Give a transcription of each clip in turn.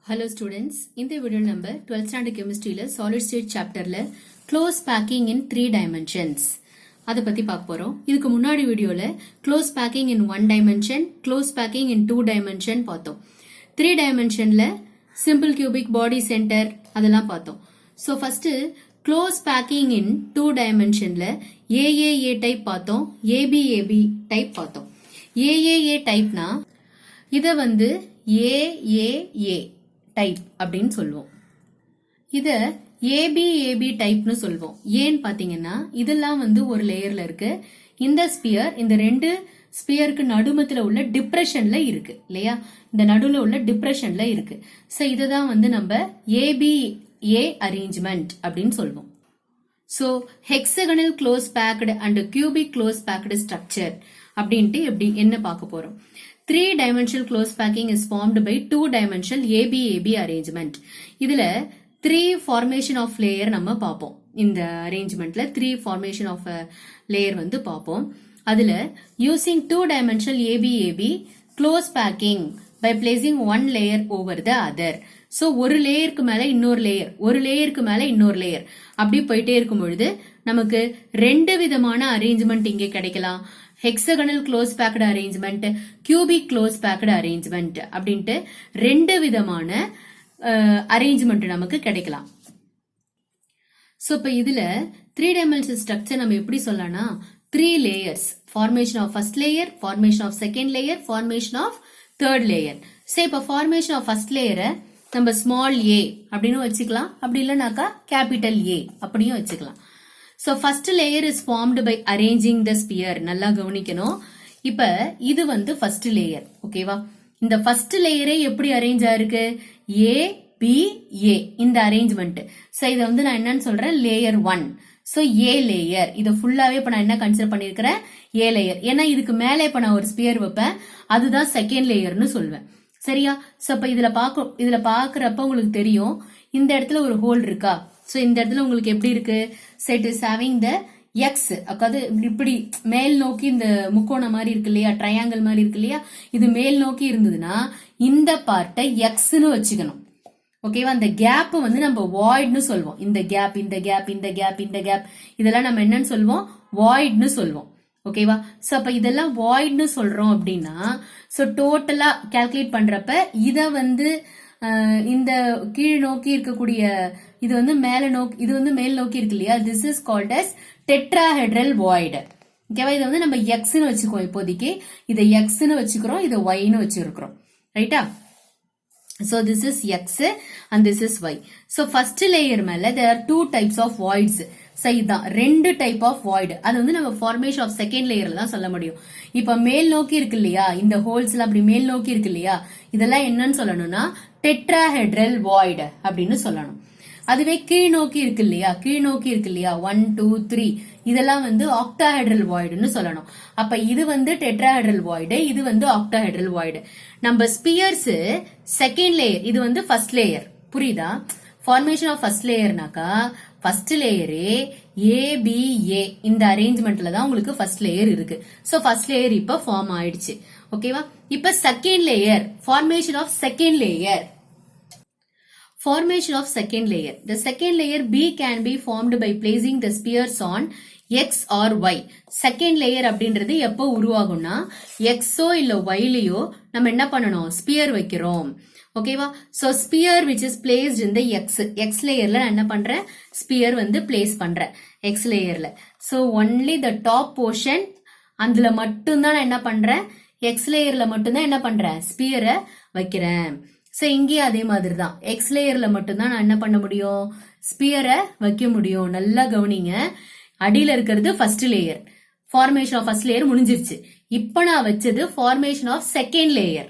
Hello students, இந்த video நம்ம 12th standard chemistryல solid state chapterல close packing in 3 dimensions அத பத்தி பார்க்க போறோம். இதுக்கு முன்னாடி வீடியோல close packing in 1 dimension, close packing in 2 dimension பார்த்தோம். 3 dimensionல simple cubic body center அதெல்லாம் பார்த்தோம். So first close packing in 2 dimensionல AAA type பார்த்தோம், ABAB type பார்த்தோம். AAA typeனா இத வந்து AAA டைப் அப்படின்னு சொல்லுவோம். இத ABAB டைப்னு சொல்லுவோம். ஏன்னு பாத்தீங்கன்னா இதெல்லாம் வந்து ஒரு லேயர்ல இருக்கு. இந்த ஸ்பியர் இந்த ரெண்டு ஸ்பியருக்கு நடுமத்துல உள்ள டிப்ரெஷன்ல இருக்கு இல்லையா? இந்த நடுவுல உள்ள டிப்ரெஷன்ல இருக்கு. சோ இததான் வந்து நம்ம ABA அரேஞ்ச்மெண்ட் அப்படின்னு சொல்லுவோம். So hexagonal close packed and cubic close packed structure அப்படின்ட்டு எப்படி என்ன பார்க்க போறோம். 3-dimensional close packing is formed by 2-dimensional ABAB arrangement. இதுல 3 formation of layer நம்ம பாப்போம். இந்த arrangementல 3 formation of layer வந்து பாப்போம். அதுல using 2-dimensional ABAB close packing by placing one layer over the other. So ஒரு லேயருக்கு மேல இன்னொரு லேயர், ஒரு லேயருக்கு மேல இன்னொரு லேயர் அப்படி போயிட்டே இருக்கும் பொழுது நமக்கு ரெண்டு விதமான அரேஞ்ச்மெண்ட் இங்கே கிடைக்கலாம். hexagonal close packed arrangement, cubic close packed arrangement அப்படின்ட்டு ரெண்டு விதமான அரேஞ்ச்மெண்ட் நமக்கு கிடைக்கலாம். சோ இப்ப இதுல 3 dimensional structure நம்ம எப்படி சொல்லலாம்னா 3 layers, formation of first layer, formation of second layer, formation of third layer. So இப்ப formation of first layer நம்ம small a அப்படின்னு வச்சுக்கலாம், அப்படி இல்லைனாக்கா capital A அப்படியும் வச்சுக்கலாம். So first layer is formed by arranging the sphere. நல்லா கவனிக்கணும். இப்ப இது வந்து first layer. ஓகேவா? இந்த first layer எப்படி அரேஞ்ச் ஆயிருக்கு? A, B, A இந்த அரேஞ்ச்மெண்ட். சோ இத வந்து நான் என்னன்னு சொல்றேன்? layer 1. So A layer. இத ஃபுல்லாவே இப்ப நான் என்ன கன்சிடர் பண்ணிருக்கிறேன்? A layer. ஏன்னா இதுக்கு மேல இப்ப நான் ஒரு ஸ்பியர் வைப்பேன். அதுதான் செகண்ட் லேயர்னு சொல்வேன். சரியா? சோ இப்ப இதுல பாக்குறப்ப உங்களுக்கு தெரியும் இந்த இடத்துல ஒரு ஹோல் இருக்கா? சோ இந்த இடத்துல உங்களுக்கு எப்படி இருக்கு? Set is having the X, அதாவது இப்படி மேல் நோக்கி இந்த முக்கோணம் மாதிரி இருக்கு இல்லையா, ட்ரையாங்கிள் மாதிரி இருக்கு இல்லையா, இது மேல் நோக்கி இருந்ததுன்னா இந்த பார்ட்டை எக்ஸ்னு வச்சுக்கணும். ஓகேவா? அந்த கேப் வந்து நம்ம வாய்ட்னு சொல்வோம். இந்த கேப் இந்த கேப் இந்த கேப் இந்த கேப் இதெல்லாம் நம்ம என்னன்னு சொல்வோம்? வாய்ட்னு சொல்வோம். ஓகேவா? சோ அப்ப இதெல்லாம் வாய்ட்னு சொல்றோம் அப்படின்னா சோ டோட்டலா கால்குலேட் பண்றப்ப இத வந்து இந்த கீழ் நோக்கி இருக்கக்கூடிய இது வந்து மேல நோக்கி, இது வந்து மேல் நோக்கி இருக்கு இல்லையா, this is called as tetrahedral void. ஓகேவா? இதை வந்து நம்ம எக்ஸ்னு வச்சுக்கோம். இப்போதைக்கு இதை எக்ஸ்னு வச்சுக்கிறோம், இதை ஒய்னு வச்சிருக்கிறோம். ரைட்டா? So this is X and this is Y. So first layer மேல there are two types of voids. So இதான் ரெண்டு டைப் ஆஃப் வாய்டு. அது வந்து நம்ம ஃபார்மேஷன் ஆஃப் செகண்ட் லேயர்ல தான் சொல்ல முடியும். இப்ப மேல் நோக்கி இருக்கு இல்லையா, இந்த ஹோல்ஸ் எல்லாம் அப்படி மேல் நோக்கி இருக்கு இல்லையா, இதெல்லாம் என்னன்னு சொல்லணும்னா டெட்ராஹெட்ரல் வாய்டு அப்படின்னு சொல்லணும். அதுவே கீழ் நோக்கி இருக்கு இல்லையா, கீழ் நோக்கி இருக்கு இல்லையா 1 2 3 இதெல்லாம் வந்து ஆக்டாஹெட்ரல் வாய்டுன்னு சொல்லணும். அப்ப இது வந்து டெட்ராஹெட்ரல் வாய்டு, இது வந்து ஆக்டாஹெட்ரல் வாய்டு. நம்ம ஸ்பியர்ஸ் செகண்ட் லேயர், இது வந்து ஃபர்ஸ்ட் லேயர். புரியுதா? ஃபார்மேஷன் ஆஃப் ஃபர்ஸ்ட் லேயர்னாக்கா ஃபர்ஸ்ட் லேயரே ABA இந்த அரேஞ்ச்மெண்ட்ல தான் உங்களுக்கு ஃபர்ஸ்ட் லேயர் இருக்கு. சோ ஃபர்ஸ்ட் லேயர் இப்ப ஃபார்ம் ஆயிடுச்சு. ஓகேவா? இப்ப second layer, formation of second layer. Formation of second layer. The second layer B can be formed by placing the spheres on X or Y. Second layer அப்படின்றது எப்போ உருவாகும்னா Xஓ இல்ல Yலயோ நம்ம என்ன பண்ணணும்? ஸ்பியர் வைக்கிறோம். ஓகேவா? So sphere which is placed in the X லேயர்ல நான் என்ன பண்றேன்? ஸ்பியர் வந்து பிளேஸ் பண்றேன் X லேயர்ல. So only the top portion அதுல மட்டும்தான் நான் என்ன பண்றேன்? X லேயர்ல மட்டும்தான் என்ன பண்றேன்? ஸ்பியரை வைக்கிறேன். சோ இங்கேயும் அதே மாதிரி தான் எக்ஸ் லேயர்ல மட்டும்தான் நான் என்ன பண்ண முடியும்? ஸ்பியரை வைக்க முடியும். நல்லா கவனிங்க. அடியில இருக்கிறது first layer, formation of first layer முடிஞ்சிருச்சு. இப்ப நான் வச்சது ஃபார்மேஷன் ஆஃப் செகண்ட் லேயர்.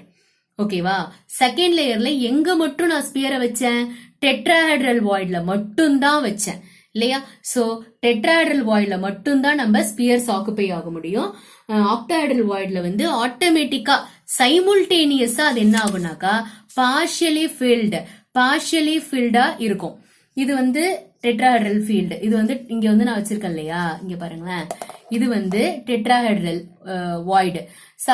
ஓகேவா? செகண்ட் லேயர்ல எங்க மட்டும் நான் ஸ்பியரை வச்சேன்? டெட்ராஹெட்ரல் வாய்ட்ல மட்டும் தான் வச்சேன் இல்லையா? சோ டெட்ராஹெட்ரல் வாய்ட்ல மட்டும் தான் நம்ம ஸ்பியர்ஸ் ஆக்குபை ஆக முடியும். ஆக்டாஹெட்ரல் வாய்ட்ல வந்து ஆட்டோமேட்டிக்கா சைமுல்டேனியஸா அது என்ன ஆகும்னாக்கா பார்ஷியலி ஃபில்டா இருக்கும். இது வந்து டெட்ராஹெட்ரல் ஃபீல்டு. இது வந்து இங்க வந்து நான் வச்சிருக்கேன் இல்லையா, இங்க பாருங்களேன், இது வந்து டெட்ராஹெட்ரல் வாய்டு.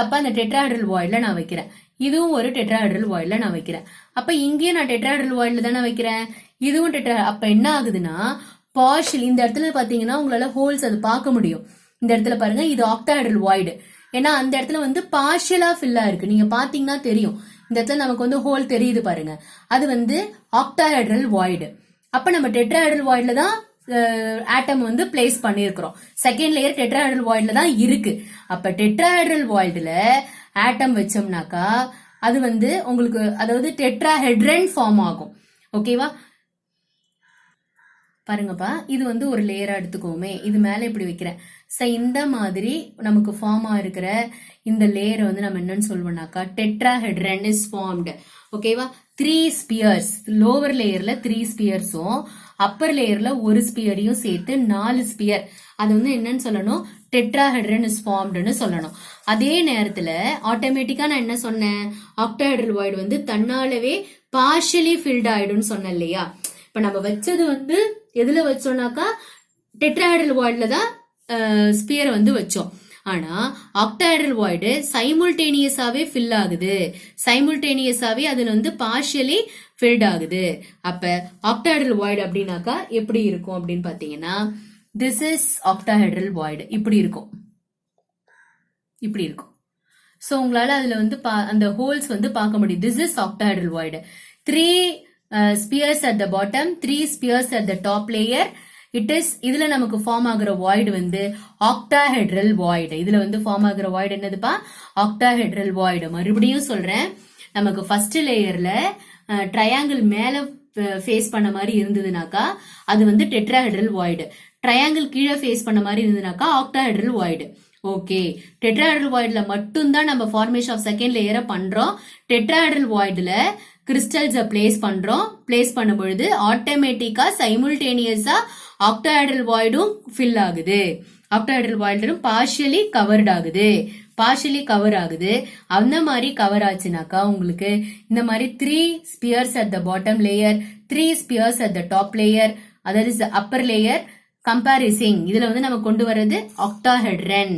அப்ப அந்த டெட்ராஹெட்ரல் வாய்ட்ல நான் வைக்கிறேன். இதுவும் ஒரு டெட்ராஹெட்ரல் வாய்ட்ல நான் வைக்கிறேன். அப்ப இங்கேயும் நான் டெட்ராஹெட்ரல் வாய்ட்ல தானே வைக்கிறேன், இதுவும் அப்ப என்ன ஆகுதுன்னா பார்ஷியல் இந்த இடத்துல பாத்தீங்கன்னா உங்களால ஹோல்ஸ் அது பார்க்க முடியும். இந்த இடத்துல பாருங்க இது ஆக்டாஹெட்ரல் வாய்டு, ஏன்னா அந்த இடத்துல வந்து பார்ஷியலா ஃபில்லா இருக்கு. நீங்க பாத்தீங்கன்னா தெரியும் இந்த இடத்துல நமக்கு வந்து ஹோல் தெரியுது பாருங்க, அது வந்து ஆக்டாஹெட்ரல் வாய்டு. அப்ப நம்ம டெட்ராஹெட்ரல் வாய்ட்ல தான் ஆட்டம் வந்து பிளேஸ் பண்ணிருக்கிறோம். செகண்ட் லேயர் டெட்ராஹெட்ரல் வாய்ட்ல தான் இருக்கு. அப்ப டெட்ராஹெட்ரல் வாய்ட்ல ஆட்டம் வச்சோம்னாக்கா அது வந்து உங்களுக்கு அதாவது டெட்ராஹெட்ரன் ஃபார்ம் ஆகும். ஓகேவா, பாருங்கப்பா இது வந்து ஒரு லேயரா எடுத்துக்கோமே, இது மேல இப்படி வைக்கிறேன். இந்த மாதிரி நமக்கு ஃபார்ம் ஆயிருக்கிற இந்த லேயரை வந்து நம்ம என்னன்னு சொல்வோம்னாக்கா டெட்ராஹெட்ரன் இஸ் ஃபார்ம்டு. ஓகேவா, 3 ஸ்பியர்ஸ், லோவர் லேயர்ல 3 ஸ்பியர்ஸும் அப்பர் லேயர்ல ஒரு ஸ்பியரையும் சேர்த்து 4 ஸ்பியர், அது வந்து என்னன்னு சொல்லணும், டெட்ராஹெட்ரன் இஸ் ஃபார்ம்டுன்னு சொல்லணும். அதே நேரத்துல ஆட்டோமேட்டிக்கா நான் என்ன சொன்னேன், ஆக்டாஹெட்ரல் வாய்டு வந்து தன்னாலவே பார்ஷியலி ஃபில்ட் ஆயிடும்னு சொன்னேன் இல்லையா. இப்ப நம்ம வச்சது வந்து எதுல வச்சோம்னாக்கா டெட்ராஹெட்ரல் வாய்ட்ல தான் ஸ்பியரை வந்து வச்சோம். ஆனா ஆக்டாஹெட்ரல் வாய்டு சைமுல்டேனியஸாவே ஃபில் ஆகுது, சைமுல்டேனியஸாவே அதுல வந்து பார்ஷியலி ஃபில்ட் ஆகுது. அப்ப ஆக்டாஹெட்ரல் வாய்டு அப்படின்னாக்கா எப்படி இருக்கும் அப்படின்னு பாத்தீங்கன்னா திஸ் இஸ் ஆக்டாஹெட்ரல் வாய்டு, இப்படி இருக்கும், இப்படி இருக்கும். சோ உங்களால அதுல வந்து அந்த ஹோல்ஸ் வந்து பார்க்க முடியும். This is octahedral void. 3 Spears at the bottom, 3 Spears at the top layer. It is இதுல நமக்கு ஃபார்ம் ஆகுற வாய்டு வந்து ஆக்டாஹெட்ரல் வாய்டு. இதுல வந்து ஃபார்ம் ஆகுற வாய்டு என்னதுப்பா, ஆக்டாஹெட்ரல் வாய்டு. மறுபடியும் சொல்றேன், நமக்கு ஃபர்ஸ்ட் லேயர்ல ட்ரையாங்கிள் மேல ஃபேஸ் பண்ண மாதிரி இருந்ததுனாக்கா அது வந்து டெட்ராஹெட்ரல் வாய்டு. ட்ரையாங்கிள் கீழே ஃபேஸ் பண்ண மாதிரி இருந்ததுனாக்கா ஆக்டாஹெட்ரல் வாய்டு. ஓகே, டெட்ராஹெட்ரல் வாய்டுல மட்டும்தான் நம்ம ஃபார்மேஷன் ஆஃப் செகண்ட் லேயரை பண்றோம். டெட்ராஹெட்ரல் வாய்டுல கிறிஸ்டல்ஸை பிளேஸ் பண்றோம். பிளேஸ் பண்ணும் பொழுது ஆட்டோமேட்டிக்கா சைமுல்டேனியஸா ஆக்டாஹெட்ரல் வாய்டும் ஃபில் ஆகுது, ஆக்டாஹெட்ரல் வாய்டும் பார்ஷியலி கவர்ட் ஆகுது, பார்ஷியலி கவர் ஆகுது. அந்த மாதிரி கவர் ஆச்சுனாக்கா உங்களுக்கு இந்த மாதிரி 3 Spears at the bottom layer, 3 Spears at the top layer, அதாவது இஸ் அப்பர் லேயர் கம்பாரிசிங். இதுல வந்து நம்ம கொண்டு வர்றது ஆக்டாஹெட்ரன்.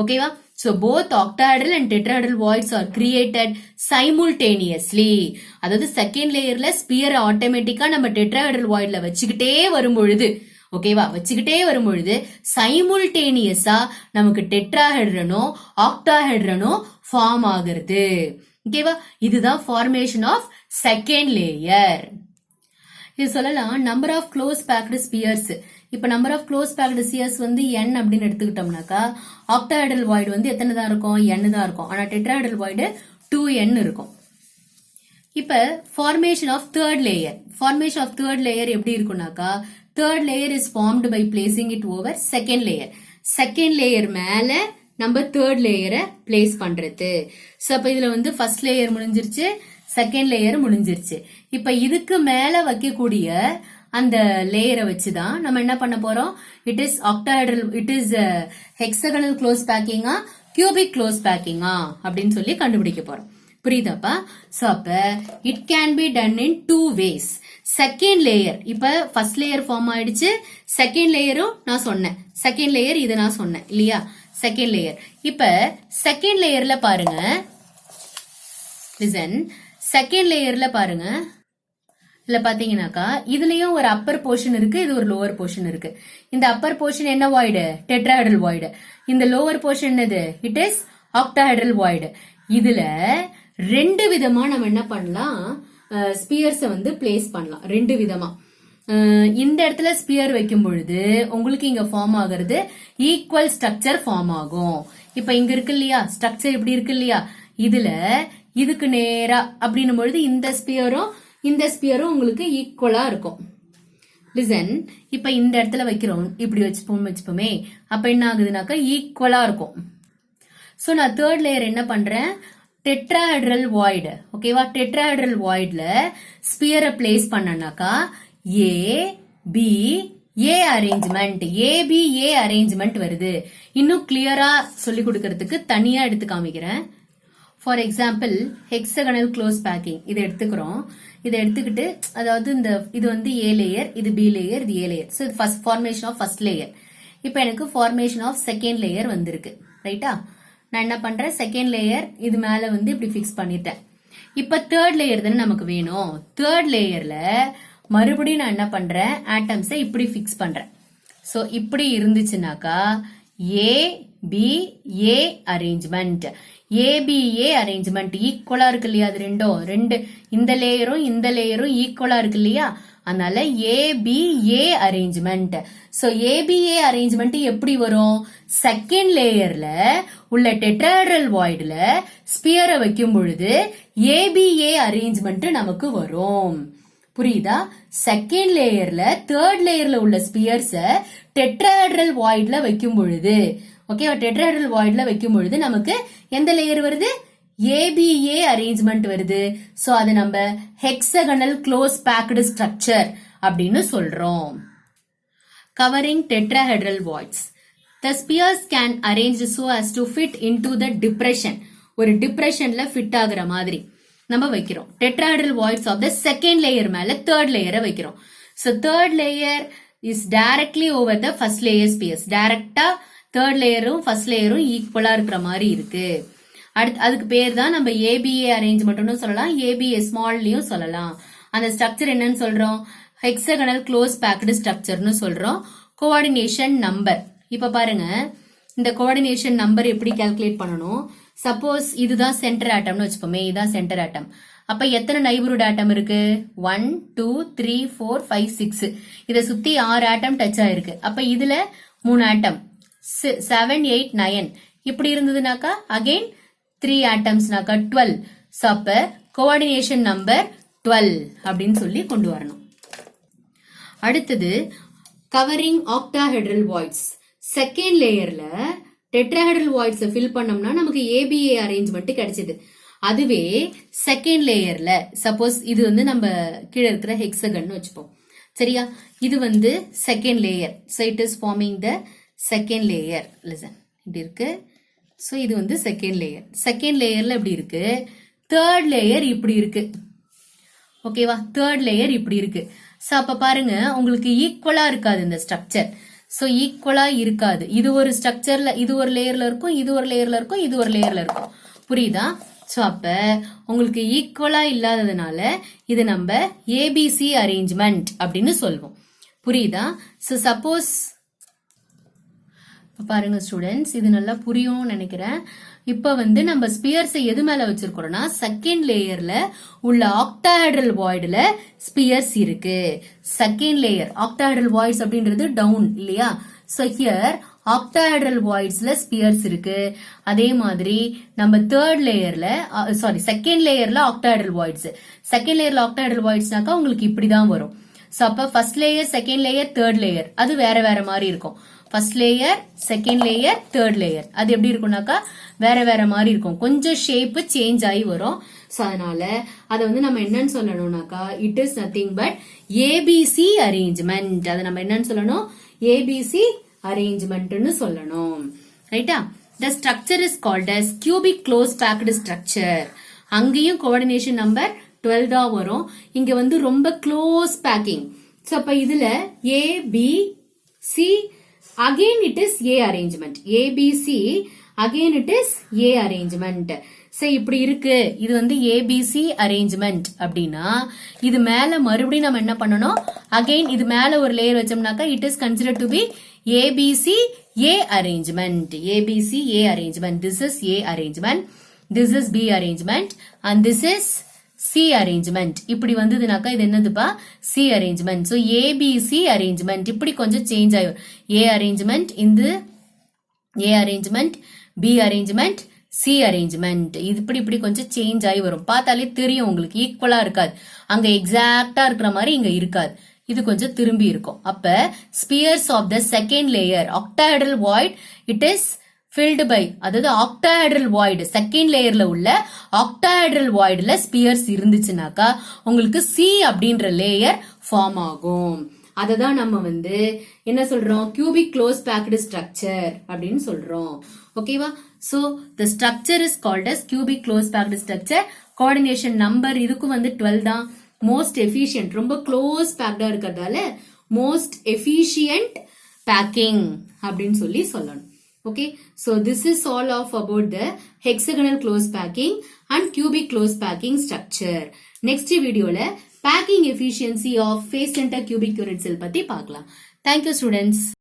ஓகேவா, so both octahedral and tetrahedral voids are created simultaneously. அதாவது செகண்ட் லேயர்ல ஸ்பியர் ஆட்டோமேட்டிக்கா நம்ம டெட்ராஹெட்ரல் வாய்ட்ல வச்சுக்கிட்டே வரும்பொழுது, ஓகேவா, வச்சுக்கிட்டே வரும்பொழுது சைமுல்டேனியஸா நமக்கு டெட்ராஹெட்ரனோ ஆக்டாஹெட்ரனோ ஃபார்ம் ஆகுறது. ஓகேவா, இதுதான் ஃபார்மேஷன் ஆஃப் செகண்ட் லேயர். இது சொல்லலாம் number of close packed spheres. இப்ப number of close packed spheres வந்து n அப்படின்னு எடுத்துக்கிட்டோம்னாக்கா ஆக்டாஹெட்ரல் வாய்டு வந்து எத்தனை தான் இருக்கும், n தான் இருக்கும். ஆனா டெட்ராஹெட்ரல் வாய்டு 2n இருக்கும். இப்ப formation of third layer, formation of third layer எப்படி இருக்கும்னாக்கா third layer is formed by placing it over second layer. Second layer மேல நம்ம தேர்ட் லேயரை பிளேஸ் பண்றது. சோ அப்ப இதுல வந்து ஃபர்ஸ்ட் லேயர் முடிஞ்சிருச்சு, செகண்ட் லேயர் முடிஞ்சிருச்சு. இப்ப இதுக்கு மேல வைக்கக்கூடிய அந்த லேயரை வச்சுதான் நம்ம என்ன பண்ண போறோம், it is octahedral, it is hexagonal close பேக்கிங்கா கியூபிக் க்ளோஸ் பேக்கிங்கா அப்படின்னு சொல்லி கண்டுபிடிக்க போறோம். புரியுதாப்பா? சோ அப்ப it can be done in 2 ways. Second layer, இப்ப ஃபர்ஸ்ட் லேயர் ஃபார்ம் ஆயிடுச்சு, செகண்ட் லேயரும் நான் சொன்னேன், செகண்ட் லேயர் இது நான் சொன்னேன் இல்லையா, செகண்ட் லேயர். இப்ப செகண்ட் லேயர்ல பாருங்க, லிசன், செகண்ட் லேயர்ல பாருங்க, இதுல பாத்தீங்கன்னாக்கா இதுலயும் ஒரு அப்பர் போர்ஷன் இருக்கு, இது ஒரு லோவர் போர்ஷன் இருக்கு. இந்த அப்பர் போர்ஷன் என்ன வாய்டு, டெட்ராஹெட்ரல் வாய்டு. இந்த லோவர் போர்ஷன் என்னது, இட் இஸ் ஆக்டாஹெட்ரல் வாய்டு. இதுல 2 விதமா நம்ம என்ன பண்ணலாம், ஸ்பியர்ஸை வந்து பிளேஸ் பண்ணலாம் 2 விதமா. இந்த இடத்துல ஸ்பியர் வைக்கும் பொழுது உங்களுக்கு இங்க ஃபார்ம் ஆகுறது ஈக்குவல் ஸ்ட்ரக்சர் ஃபார்ம் ஆகும். இப்ப இங்க இருக்கு இல்லையா ஸ்ட்ரக்சர், இப்படி இருக்கு இல்லையா, இதுல இதுக்கு நேரா அப்படின்னும் பொழுது இந்த ஸ்பியரும் உங்களுக்கு ஈக்குவலா இருக்கும். லிசன், இப்ப இந்த இடத்துல வைக்கிறோம், இப்படி வச்சுப்போமே, அப்ப என்ன ஆகுதுனாக்கா ஈக்குவலா இருக்கும். சோ நான் தேர்ட் லேயர் என்ன பண்றேன், டெட்ராஹெட்ரல் வாய்டு. ஓகேவா, டெட்ராஹெட்ரல் வாய்ட்ல ஸ்பியரை பிளேஸ் பண்ணனாக்கா A B A arrangement, ABA arrangement வருது. இன்னும் கிளியரா சொல்லி கொடுக்கறதுக்கு தனியா எடுத்து காமிக்கிறேன். For example hexagonal close packing இதை எடுத்துக்கிறோம். இதை எடுத்துக்கிட்டு அதாவது இந்த இது வந்து ஏ லேயர், இது பி லேயர், இது A layer. So first formation of first layer. இப்போ எனக்கு ஃபார்மேஷன் ஆஃப் செகண்ட் லேயர் வந்திருக்கு, ரைட்டா. நான் என்ன பண்றேன், செகண்ட் லேயர் இது மேல வந்து இப்படி ஃபிக்ஸ் பண்ணிட்டேன். இப்ப தேர்ட் லேயர் தானே நமக்கு வேணும். தேர்ட் லேயர்ல மறுபடியும் நான் என்ன பண்றேன், ஆட்டம்ஸை இப்படி ஃபிக்ஸ் பண்றேன். சோ இப்படி இருந்துச்சுனாக்கா ஏ B A arrangement, ABA arrangement ஈக்குவலா இருக்கு இல்லையா, அது ரெண்டு இந்த லேயரும் ஈக்குவலா இருக்கு இல்லையா, அதனால ABA arrangement. So ABA arrangement எப்படி வரும், செகண்ட் லேயர்ல உள்ள டெட்ராஹெட்ரல் வாய்டுல ஸ்பியரை வைக்கும் பொழுது ஏபிஏ அரேஞ்ச்மெண்ட் நமக்கு வரும். புரியுதா? செகண்ட் லேயர்ல தேர்ட் லேயர்ல உள்ள ஸ்பியர்ஸ டெட்ராஹெட்ரல் வாய்ட்ல வைக்கும் பொழுது, ஓகேவா, டெட்ராஹெட்ரல் வாய்ட்ல வைக்கும் பொழுது நமக்கு எந்த லேயர் வருது, ஏபிஏ அரேஞ்ச்மெண்ட் வருது. சோ அது நம்ம ஹெக்ஸகனல் க்ளோஸ் பேக்டு ஸ்ட்ரக்சர் அப்படின்னு சொல்றோம். Covering tetrahedral voids. The spheres can arrange so as to fit into the depression. ஒரு டிப்ரெஷன்ல ஃபிட் ஆகுற மாதிரி நம்ம வைக்கிறோம். Tetrahedral voids of the second layer மேல தேர்ட் லேயரை வைக்கிறோம். So third layer is directly over the first layer spheres. டைரக்டா third லேயரும் ஃபர்ஸ்ட் லேயரும் ஈக்குவலா இருக்கிற மாதிரி இருக்கு. அதுக்கு பேர் தான் நம்ம ஏபிஏ அரேஞ்ச்மெண்ட்னு சொல்லலாம், ஏபிஏ ஸ்மால்லையும் சொல்லலாம். அந்த ஸ்ட்ரக்சர் என்னன்னு சொல்றோம், ஹெக்ஸகனல் க்ளோஸ் பேக்டு ஸ்ட்ரக்சர்னு சொல்றோம். Coordination number. இப்ப பாருங்க, இந்த கோஆர்டினேஷன் நம்பர் எப்படி கால்குலேட் பண்ணணும். சப்போஸ் இதுதான் சென்டர் ஆட்டம்னு வச்சுப்போமே, இதுதான் சென்டர் ஆட்டம். அப்ப எத்தனை நைபர்ஹுட் ஆட்டம் இருக்கு, 1 2 3 4 5 6. இதை சுத்தி 6 ஆட்டம் டச் ஆயிருக்கு. அப்ப இதுல 3 ஆட்டம், 7 8 9. இப்படி இருந்ததுனாக்கா அகைன் 3 ஆட்டம்ஸ்னாக்கா 12. சோ அப்ப கோஆர்டினேஷன் நம்பர் 12 அப்படின்னு சொல்லி கொண்டு வரணும். அடுத்தது கவரிங் ஆக்டாஹெட்ரல் வாய்ட்ஸ். செகண்ட் லேயர்ல டெட்ராஹெட்ரல் வாய்ட்ஸ் ஃபில் பண்ணோம்னா நமக்கு ஏபிஏ அரேஞ்ச்மெண்ட் கிடைச்சது. அதுவே செகண்ட் லேயர்ல சப்போஸ் இது வந்து நம்ம கீழே இருக்கிற ஹெக்ஸகன் வச்சுப்போம், சரியா, இது வந்து second layer. So it is farming the second layer. Listen, இப்படி இருக்கு. சோ இது வந்து செகண்ட் லேயர். செகண்ட் லேயர்ல இப்படி இருக்கு, தேர்ட் லேயர் இப்படி இருக்கு, ஓகேவா, தேர்ட் லேயர் இப்படி இருக்கு. சோ அப்ப பாருங்க உங்களுக்கு ஈக்குவலா இருக்காது இந்த ஸ்ட்ரக்சர். சோ ஈக்குவலா இருக்காது. இது ஒரு ஸ்ட்ரக்சர்ல, இது ஒரு லேயர்ல இருக்கும், இது ஒரு லேயர்ல இருக்கும், இது ஒரு லேயர்ல இருக்கும். புரியுதா? சோ அப்ப உங்களுக்கு ஈக்குவலா இல்லாததுனால இது நம்ம ஏபிசி அரேஞ்ச்மெண்ட் அப்படின்னு சொல்வோம். புரியுதா? சோ சப்போஸ் பாருங்க ஸ்டூடெண்ட்ஸ், இது நல்லா புரியும் நினைக்கிறேன். இப்ப வந்து நம்ம ஸ்பியர்ஸை எது மேல வச்சிருக்கோம்னா செகண்ட் லேயர்ல உள்ள ஆக்டாஹெட்ரல் வாய்டுல ஸ்பியர்ஸ் இருக்கு. செகண்ட் லேயர் ஆக்டாஹெட்ரல் வாய்ட்ஸ் அப்படின்றது டவுன் இல்லையா. சோ ஹியர் ஆக்டாஹெட்ரல் வாய்ட்ஸ்ல ஸ்பியர்ஸ் இருக்கு. அதே மாதிரி நம்ம தேர்ட் லேயர்ல செகண்ட் லேயர்ல ஆக்டாஹெட்ரல் வாய்ட்ஸ். செகண்ட் லேயர்ல ஆக்டாஹெட்ரல் வாய்ட்ஸ்னாக்கா உங்களுக்கு இப்படிதான் வரும். சோ அப்ப first layer, second layer, third layer அது வேற வேற மாதிரி இருக்கும். First layer, second layer, third layer அது எப்படி இருக்கும்னாக்கா வேற வேற மாதிரி இருக்கும். கொஞ்சம் ஷேப் சேஞ்ச் ஆகி வரும். சோ அதனால அதை வந்து நம்ம என்னன்னு சொல்லணும்னாக்கா it is nothing but ABC arrangement. அதை நம்ம என்னன்னு சொல்லணும், ஏபிசி அரேஞ்ச்மெண்ட்னு சொல்லணும். ரைட்டா? The structure is called as cubic close packed structure. அங்கேயும் கோஆர்டினேஷன் நம்பர் 12 தான் வரும். இங்க வந்து ரொம்ப க்ளோஸ் பேக்கிங். சோ அப்ப இதுல A B C again it is A arrangement. ABC again it is A arrangement. So இப்படி இருக்கு, இது வந்து ABC arrangement அப்படின்னா இது மேல மறுபடியும் நம்ம என்ன பண்ணணும், again இது மேல ஒரு layer வச்சோம்னாக்கா it is considered to be ABC A arrangement. ABC A arrangement. This is A arrangement. This is B arrangement and this is C arrangement. இப்படி வந்ததுனாக்கா இது என்னதுப்பா, C arrangement. So ABC arrangement இப்படி கொஞ்சம் change ஆகும். A arrangement, இந்த A arrangement, B arrangement, C arrangement இப்படி கொஞ்சம் change ஆகி வரும். பார்த்தாலே தெரியும் உங்களுக்கு, ஈக்குவலா இருக்காது. அங்க எக்ஸாக்டா இருக்கிற மாதிரி இங்க இருக்காது, இது கொஞ்சம் திரும்பி இருக்கும். அப்ப spheres of the second layer octahedral void it is filled by, அதாவது ஆக்டாஹெட்ரல் வாய்டு செகண்ட் லேயர்ல உள்ள ஆக்டாஹெட்ரல் வாய்டுல ஸ்பியர்ஸ் இருந்துச்சுனாக்கா உங்களுக்கு சி அப்படின்ற லேயர் ஃபார்ம் ஆகும். அததான் நம்ம வந்து என்ன சொல்றோம், கியூபிக் க்ளோஸ் பேக்டு ஸ்ட்ரக்சர் அப்படின்னு சொல்றோம். ஓகேவா? So the structure is called as cubic close packed structure. Coordination number இதுக்கும் வந்து 12 தான். மோஸ்ட் எஃபிஷியன்ட், ரொம்ப க்ளோஸ் பேக்டா இருக்கிறதால மோஸ்ட் எஃபிஷியன்ட் பேக்கிங் அப்படின்னு சொல்லி சொல்லணும். Okay, so this is all of about the hexagonal close packing and cubic close packing structure. Next video la packing efficiency of face center cubic unit cell பத்தி பார்க்கலாம். Thank you students.